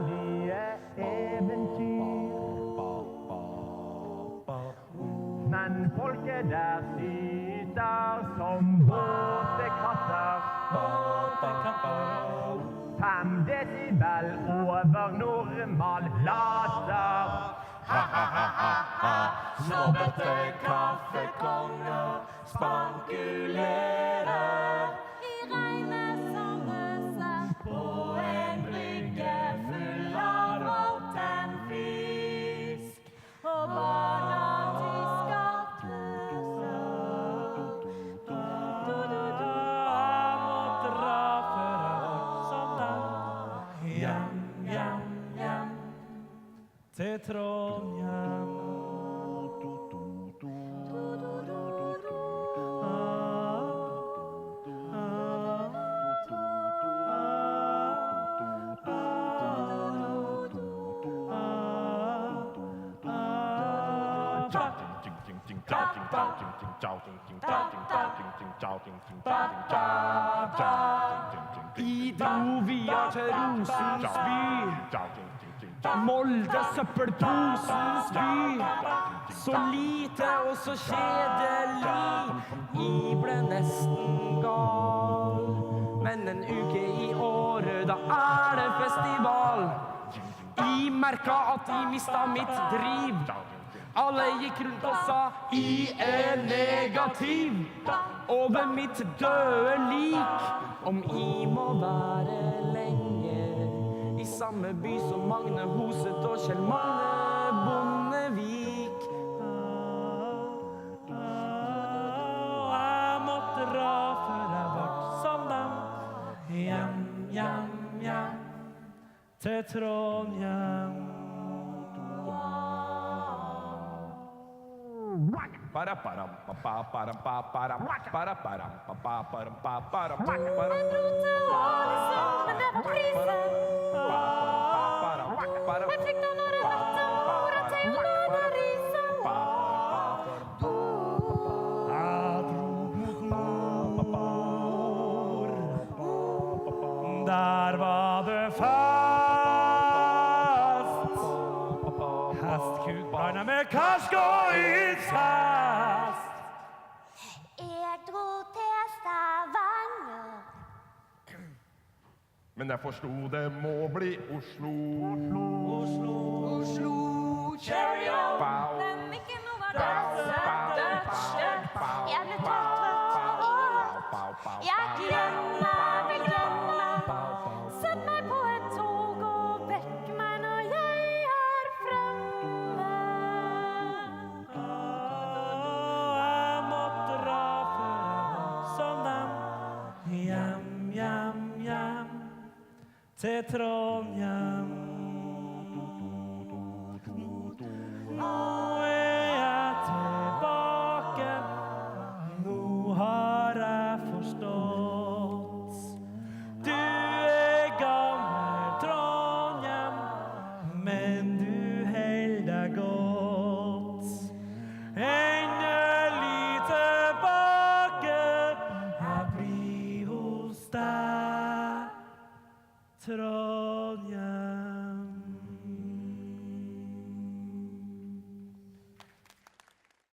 verdige eventyr. Men folket der syter som båtekatter. 5 decibel over normal laser. Snobbete kaffekonger spankulerer I regnet som øser på en brygge full av råtten fisk. og barna tysker pøser. Jeg må dra før jeg vart som dem. Hjem, hjem, hjem til Trondheim. I dro via til Rosens by, Molde søppelposens by. Så lite og så kjedelig, I ble nesten gal. Men en uke I året, da det festival. I merka at I mistet mitt driv. Alle gikk rundt og sa I negativ over mitt døde lik. Om I må være lenge I samme by som Magne Hoset og Kjell Magne Bondevik. Jeg måtte dra før jeg vart som dem. Hjem, hjem, hjem til Trondheim. Para para pa pa para pa para para para pa pa para pa para En bro til Ålesund, men det var prisen. Jeg fikk da når jeg møtte mora til Jolanarisen. Jeg dro mot nord. Der var det fest. Hestkuk blandet med karsk og ishest. Jeg dro til Stavanger. Men jeg forsto det må bli Oslo. Oslo, cheerio. Men ikke noe var det søte. Jeg ble trøtt og jeg vil glemme. Sett meg på et tog og vekk meg når jeg fremme. Jeg måtte dra før jeg var som dem. Hjem, hjem, hjem til Trondheim. Nå jeg tilbake. Nå har jeg forstått. Du gammel Trondheim, men du held deg godt. Endelig tilbake, jeg blir hos deg, Trondheim.